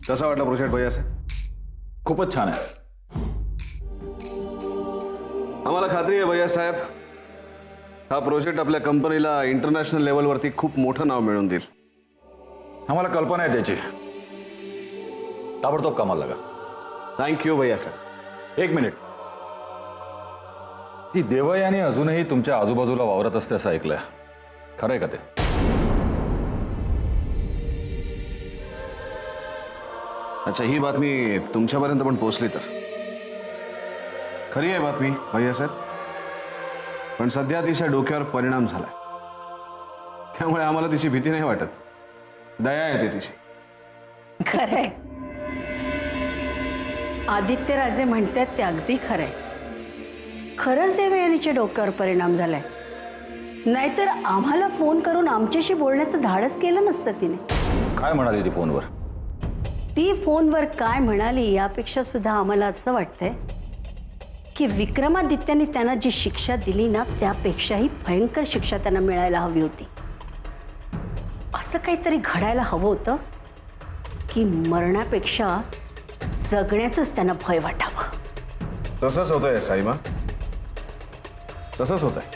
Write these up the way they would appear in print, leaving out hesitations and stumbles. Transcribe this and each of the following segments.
कसा वाटला प्रोजेक्ट भैया साहेब? खूपच छान आहे. आम्हाला खात्री आहे भैया साहेब, हा प्रोजेक्ट आपल्या कंपनीला इंटरनॅशनल लेवलवरती खूप मोठं नाव मिळवून देईल. आम्हाला कल्पना आहे त्याची. ताबडतोब कामाला लागा. थँक्यू भैया साहेब. एक मिनिट. ती देवयानी अजूनही तुमच्या आजूबाजूला वावरत असते असं ऐकलंय. खरंय का ते? अच्छा, ही बातमी तुमच्यापर्यंत पण पोहोचली तर खरी आहे बातमी भैया साहेब. पण सध्या तिच्या डोक्यावर परिणाम झालाय, त्यामुळे आम्हाला तिची भीती नाही वाटत, दया येते तिची. खरंय, आदित्यराजे म्हणतात ते अगदी खरंय. खरंच देवयानीच्या डोक्यावर परिणाम झालाय, नाहीतर आम्हाला फोन करून आमच्याशी बोलण्याचं धाडस केलं नसतं तिने. काय म्हणाली ती फोनवर? ती फोनवर काय म्हणाली यापेक्षा सुद्धा आम्हाला असं वाटतंय की विक्रमादित्याने त्यांना जी शिक्षा दिली ना, त्यापेक्षाही भयंकर शिक्षा त्यांना मिळायला हवी होती. असं काहीतरी घडायला हवं होतं की मरण्यापेक्षा जगण्याचंच त्यांना भय वाटावं. तसंच होतंय साईमा, तसंच होतंय.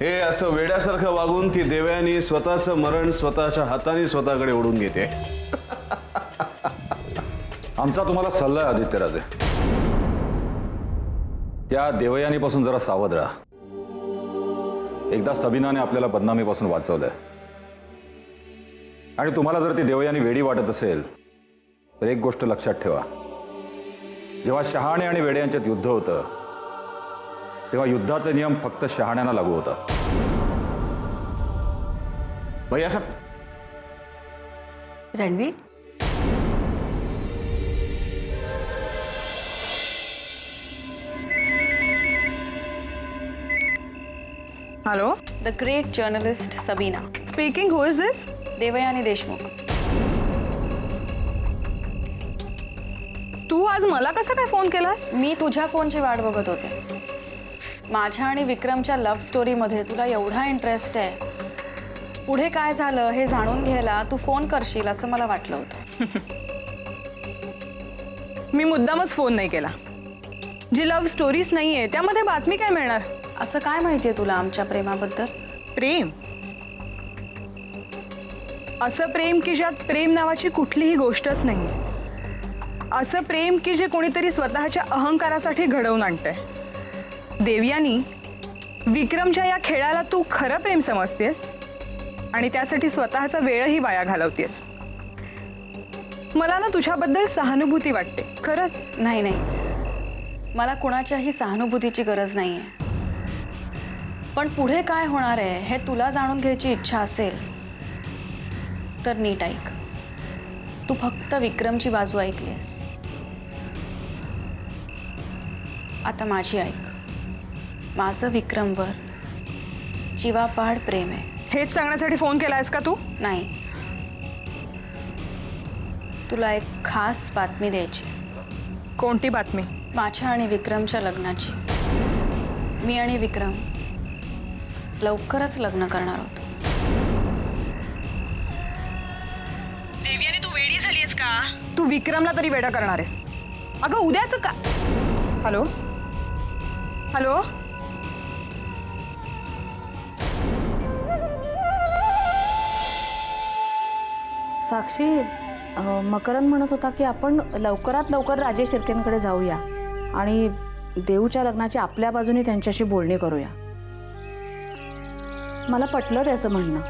हे असं वेड्यासारखं वागून ती देवयानी स्वतःचं मरण स्वतःच्या हाताने स्वतःकडे ओढून घेते. आमचा तुम्हाला सल्ला आहे आदित्यराजे, त्या देवयानीपासून जरा सावध राहा. एकदा सबीनाने आपल्याला बदनामीपासून वाचवलंय, आणि तुम्हाला जर ती देवयानी वेडी वाटत असेल तर एक गोष्ट लक्षात ठेवा. जेव्हा शहाणे आणि वेडे यांच्यात युद्ध होतं तेव्हा युद्धाचे नियम फक्त शहाण्यांना लागू होतात. भैया साहेब, Ranveer, Hello? The great journalist Sabina. Speaking, who is this? Devyani Deshmukh. तू आज मला कसा काय फोन केलास? मी तुझ्या फोनची वाट बघत होते. माझ्या आणि विक्रमच्या लव्ह स्टोरीमध्ये तुला एवढा इंटरेस्ट आहे, पुढे काय झालं हे जाणून घ्यायला तू फोन करशील असं मला वाटलं होतं. मी मुद्दामच फोन नाही केला. जी लव्ह स्टोरीज नाहीये त्यामध्ये बातमी काय मिळणार? असं काय माहितीये तुला आमच्या प्रेमाबद्दल? प्रेम, असं प्रेम की ज्यात प्रेम नावाची कुठलीही गोष्टच नाही. असं प्रेम की जे कोणीतरी स्वतःच्या अहंकारासाठी घडवून आणतंय. देवयानी, विक्रमच्या या खेळाला तू खरं प्रेम समजतेस आणि त्यासाठी स्वतःचा वेळही वाया घालवतेस. मला ना तुझ्याबद्दल सहानुभूती वाटते खरंच. नाही नाही, मला कुणाच्याही सहानुभूतीची गरज नाहीये. पण पुढे काय होणार आहे हे तुला जाणून घ्यायची इच्छा असेल तर नीट ऐक. तू फक्त विक्रमची बाजू ऐकलीस, आता माझी ऐक. माझं विक्रमवर जीवापाड प्रेम आहे. हेच सांगण्यासाठी फोन केलायस का तू? नाही, तुला एक खास बातमी द्यायची. कोणती बातमी? माझ्या आणि विक्रमच्या लग्नाची. मी आणि विक्रम लवकरच लग्न करणार आहोत. देवयानी, तू वेडी झालीयस का? तू विक्रमला तरी वेडा करणार आहेस? अगं उद्याच का? हॅलो हॅलो, साक्षी, मकरंद म्हणत होता की आपण लवकरात लवकर राजेश शिर्केंकडे जाऊया आणि देऊच्या लग्नाची आपल्या बाजूने त्यांच्याशी बोलणी करूया. मला पटलं त्याचं म्हणणं.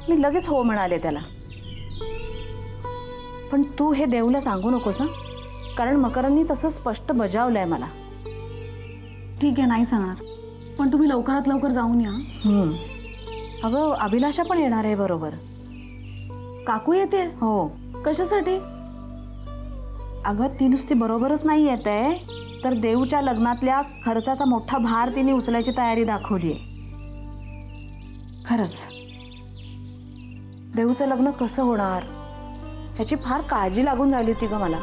मी लगेच हो म्हणाले त्याला. पण तू हे देऊला सांगू नकोस हं, कारण मकरंदनी तसं स्पष्ट बजावलंय मला. ठीक आहे, नाही सांगणार, पण तुम्ही लवकरात लवकर जाऊन या. अगं अभिलाषा पण येणार आहे बरोबर. काकू येते? हो. कशासाठी? अगं ती नुसती बरोबरच नाही येत आहे, तर देऊच्या लग्नातल्या खर्चाचा मोठा भार तिने उचलायची तयारी दाखवली आहे. खरंच देऊचं लग्न कसं होणार ह्याची फार काळजी लागून राहिली होती ग मला.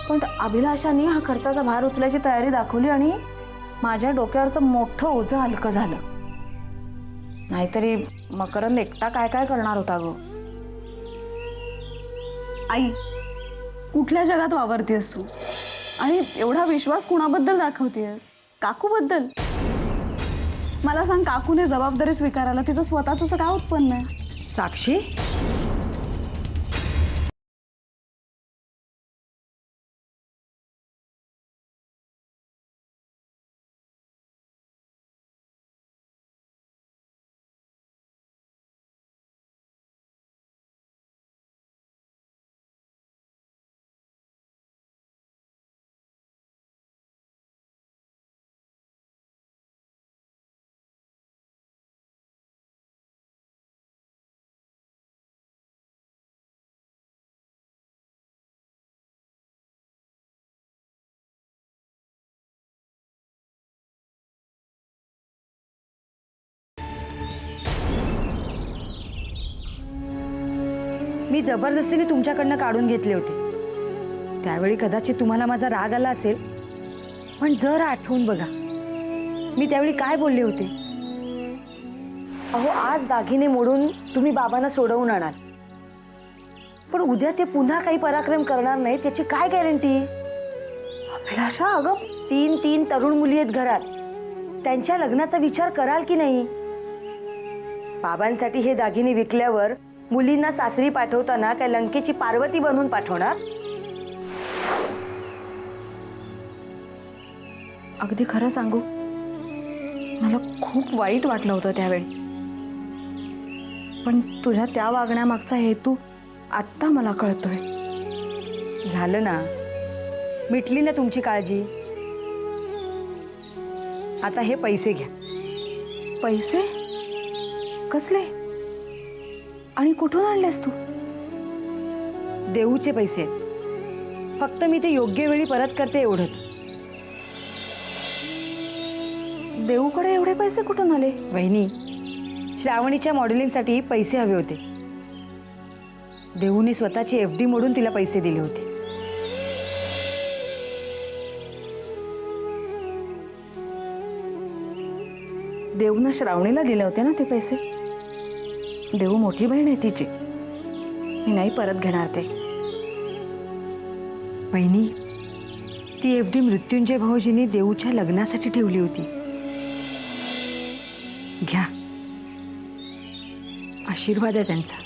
पण अभिलाषाने हा खर्चाचा भार उचलायची तयारी दाखवली आणि माझ्या डोक्यावरचं मोठं ओझं हलकं झालं. नाहीतरी मकरंद एकटा काय काय करणार होता गो. आई, कुठल्या जगात वावरतेस तू? आणि एवढा विश्वास कुणाबद्दल दाखवतेस? काकूबद्दल? मला सांग, काकूने जबाबदारी स्वीकारायला तिचं स्वतःच असं काय उत्पन्न आहे? साक्षी, मी जबरदस्तीने तुमच्याकडनं काढून घेतले होते. त्यावेळी कदाचित तुम्हाला माझा राग आला असेल, पण जरा आठवून बघा मी त्यावेळी काय बोलले होते. अहो, आज दागिने मोडून तुम्ही बाबांना सोडवून आणाल, पण उद्या ते पुन्हा काही पराक्रम करणार नाही त्याची काय गॅरंटी? अभिलाषा, अगं 3 तरुण मुली आहेत घरात, त्यांच्या लग्नाचा विचार कराल की नाही? बाबांसाठी हे दागिने विकल्यावर मुलींना सासरी पाठवताना काय लंकेची पार्वती बनवून पाठवणार? अगदी खरं सांगू, मला खूप वाईट वाटलं होतं त्यावेळी, पण तुझ्या त्या वागण्यामागचा हेतू आत्ता मला कळतोय. झालं ना, मिटली ना तुमची काळजी. आता हे पैसे घ्या. पैसे? कसले? आणि कुठून आणलेस तू? देऊचे पैसे. फक्त मी ते योग्य वेळी परत करते, एवढंच. देऊकडे एवढे पैसे कुठून आले? वहिनी, श्रावणीच्या मॉडेलिंगसाठी पैसे हवे होते. देऊने स्वतःची FD मोडून तिला पैसे दिले होते. देऊनं श्रावणीला दिले होते ना ते पैसे? देऊ मोठी बहीण आहे तिची, मी नाही परत घेणार ते. वहिनी, ती FD मृत्युंजय भाऊजींनी देऊच्या लग्नासाठी ठेवली होती. घ्या, आशीर्वाद आहे त्यांचा.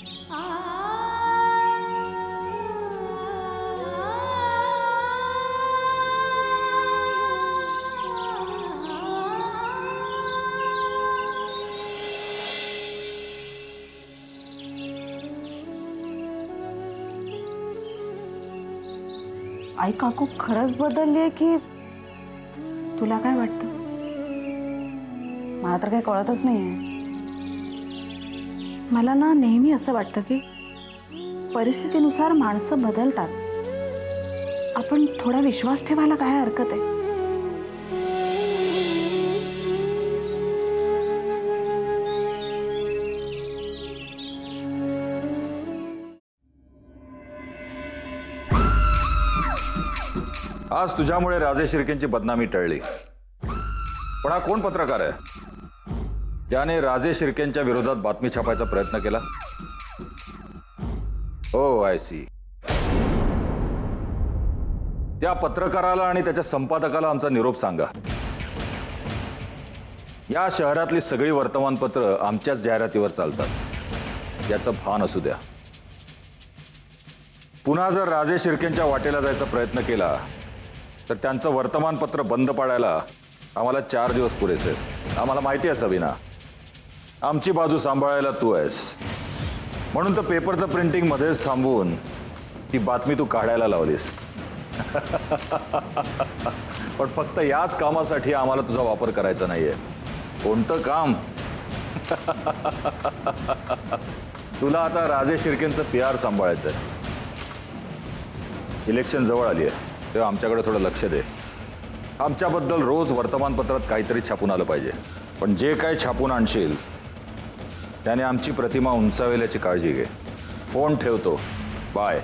आई, काकू खरंच बदलली आहे की तुला काय वाटतं? मला तर काही कळतच नाहीये. मला ना नेहमी असं वाटतं की परिस्थितीनुसार माणसं बदलतात. आपण थोडा विश्वास ठेवायला काय हरकत आहे? आज तुझ्यामुळे राजे शिर्केंची बदनामी टळली. पण हा कोण पत्रकार आहे त्याने राजे शिर्केंच्या विरोधात बातमी छापायचा प्रयत्न केला? ओ, आय सी. त्या पत्रकाराला आणि त्याच्या संपादकाला आमचा निरोप सांगा. या शहरातली सगळी वर्तमानपत्र आमच्याच जाहिरातीवर चालतात, याचं भान असू द्या. पुन्हा जर राजे शिर्केंच्या वाटेला जायचा प्रयत्न केला तर त्यांचं वर्तमानपत्र बंद पाडायला आम्हाला 4 दिवस पुरेसे. आम्हाला माहिती आहे सविना, आमची बाजू सांभाळायला तू आहेस, म्हणून तर पेपरचं प्रिंटिंग मध्येच थांबवून ती बातमी तू काढायला लावलीस. पण फक्त याच कामासाठी आम्हाला तुझा वापर करायचा नाहीये. कोणतं काम? तुला आता राजे शिर्केंचं PR सांभाळायचंय. इलेक्शन जवळ आली आहे, तेव्हा आमच्याकडे थोडं लक्ष दे. आमच्याबद्दल रोज वर्तमानपत्रात काहीतरी छापून आलं पाहिजे. पण जे काय छापून आणशील त्याने आमची प्रतिमा उंचावेल याची काळजी घे. फोन ठेवतो. Bye.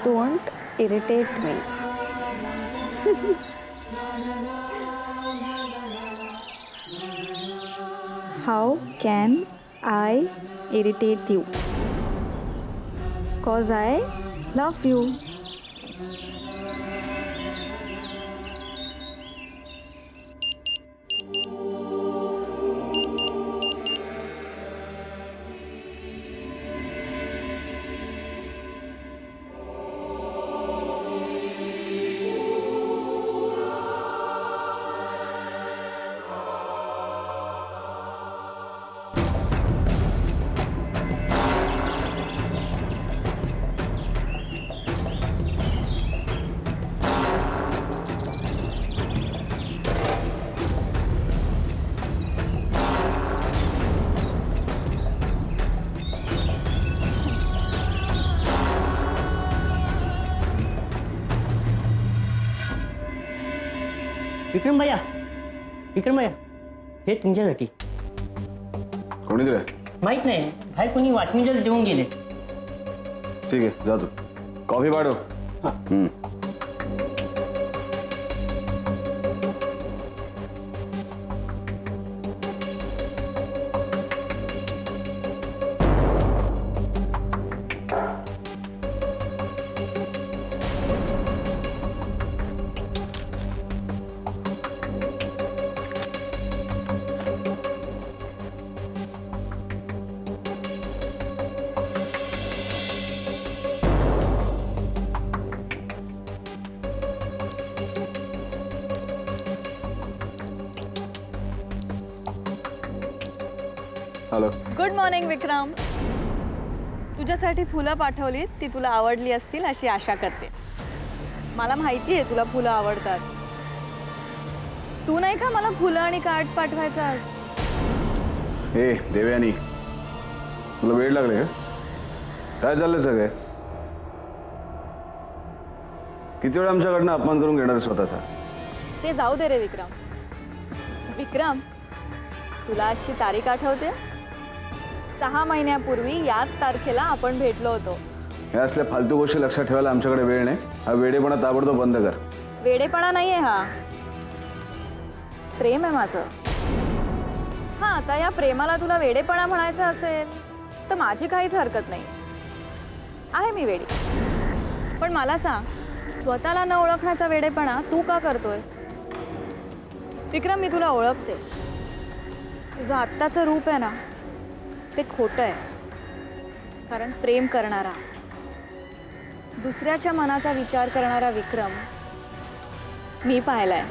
Don't irritate me. How can I irritate you? Cause I love you. Vikram भैया, विक्रम भैया, हे तुमच्यासाठी. कोणी दिलंय? माहित नाही, बाहेर कोणी वॉचमॅनच देऊन गेले. ठीक आहे, जा तू. कॉफी पाठव. हम्म. हॅलो. गुड मॉर्निंग विक्रम. तुझ्यासाठी फुलं पाठवली, ती तुला आवडली असतील अशी आशा करते. मला माहिती आहे तुला फुलं आवडतात. तू नाही का मला फुलं आणि कार्ड्स पाठवायचा? ए देवयानी, तुला वेळ लागले का? काय चाललंय सगळे? किती वेळ आमच्याकडनं अपमान करून घेणार स्वतःचा? ते जाऊ दे रे विक्रम. विक्रम, तुला आजची तारीख आठवते? 6 महिन्यापूर्वी याच तारखेला आपण भेटलो होतो. हे असल्या फालतू गोष्टी लक्षात ठेवायला आमच्याकडे वेळ नाही. हा वेडेपणा ताबडतोब बंद कर. वेडेपणा नाहीये हा, प्रेम आहे माझं. हा, आता या प्रेमाला तुला वेडेपणा म्हणायचं असेल तर माझी काहीच हरकत नाही. आहे मी वेडी. पण मला सांग, स्वतःला न ओळखण्याचा वेडेपणा तू का करतोय? विक्रम, मी तुला ओळखते. तुझं आत्ताचं रूप आहे ना, ते खोटं आहे. कारण प्रेम करणारा, दुसऱ्याच्या मनाचा विचार करणारा विक्रम मी पाहिलाय.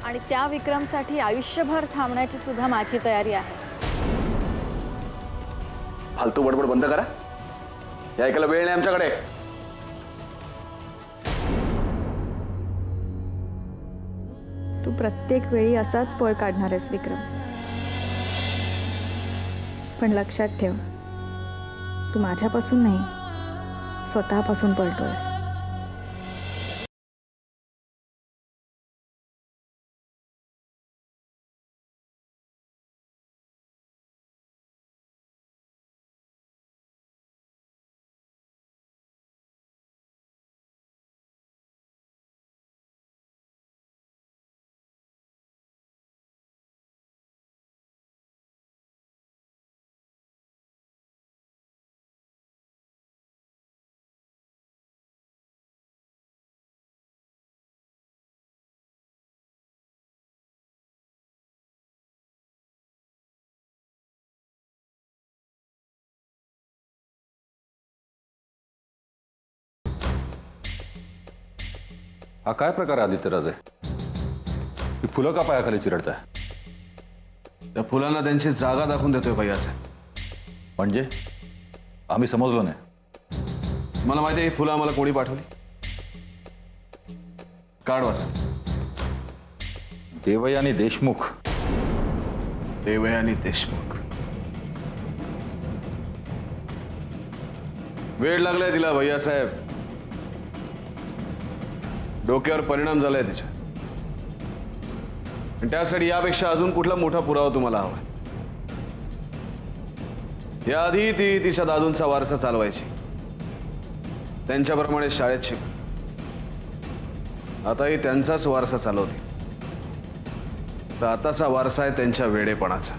आणि त्या विक्रमसाठी आयुष्यभर थांबण्याची सुद्धा माझी तयारी आहे. फालतू बडबड बंद करा. हे ऐकायला वेळ नाही आमच्याकडे. तू प्रत्येक वेळी असाच पळ काढणार आहेस विक्रम. पण लक्षात ठेव, तू माझ्यापासून नाही, स्वतःपासून पळतोयस. हा काय प्रकार आहे आदित्यराजे? ही फुलं का पायाखाली चिरडताय? त्या फुलांना त्यांची जागा दाखवून देतोय भैयासाहेब. म्हणजे आम्ही समजलो नाही. मला माहिती आहे ही फुलं आम्हाला कोणी पाठवली. कार्ड वाचा. देवयानी देशमुख. देवयानी देशमुख. वेळ लागलाय तिला भैयासाहेब. डोक्यावर परिणाम झालाय तिच्या. आणि त्यासाठी यापेक्षा अजून कुठला मोठा पुरावा तुम्हाला हवा? याआधी ती तिच्या दादूंचा वारसा चालवायची, त्यांच्याप्रमाणे शाळेत शिक. आताही त्यांचाच वारसा चालवते. तर आताचा वारसा आहे त्यांच्या वेडेपणाचा.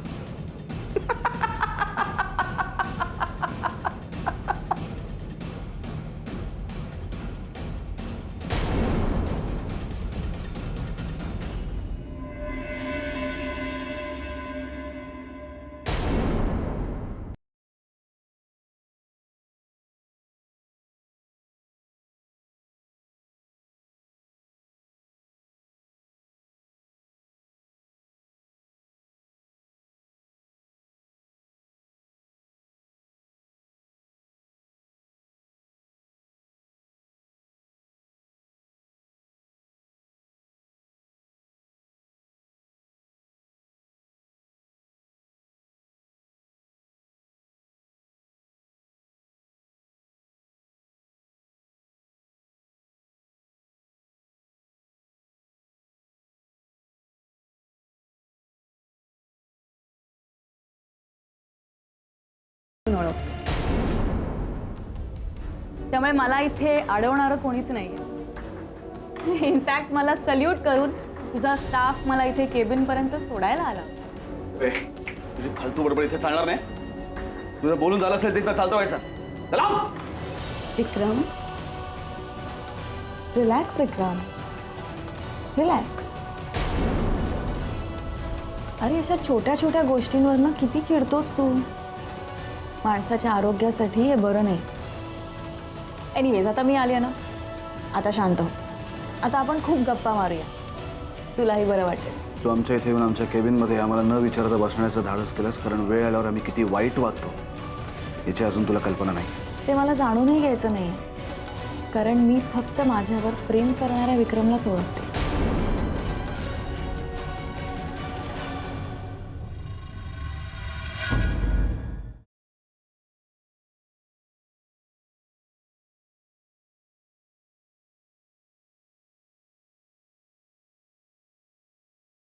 त्यामुळे मला इथे अडवणारं कोणीच नाहीये. इनफॅक्ट मला सल्यूट करून तुझा स्टाफ मला इथे केबिन पर्यंत सोडायला आला. तुझी फालतू बडबड इथे चालणार नाही. तुझं बोलून झालं असेल तिथं चालतो व्हायचा. चला. विक्रम, रिलॅक्स विक्रम, रिलॅक्स. अरे अशा छोट्या छोट्या गोष्टींवरनं किती चिडतोस तू? माणसाच्या आरोग्यासाठी हे बरं नाही. एनिवेज आता मी आली आहे ना, आता शांत हो. आता आपण खूप गप्पा मारूया, तुलाही बरं वाटेल. तू आमच्या इथे येऊन आमच्या केबिनमध्ये आम्हाला न विचारता बसण्याचं धाडस केलंस, कारण वेळ आल्यावर आम्ही किती वाईट वागतो याची अजून तुला कल्पना नाही. ते मला जाणूनही घ्यायचं नाही, कारण मी फक्त माझ्यावर प्रेम करणाऱ्या विक्रमलाच ओळखते.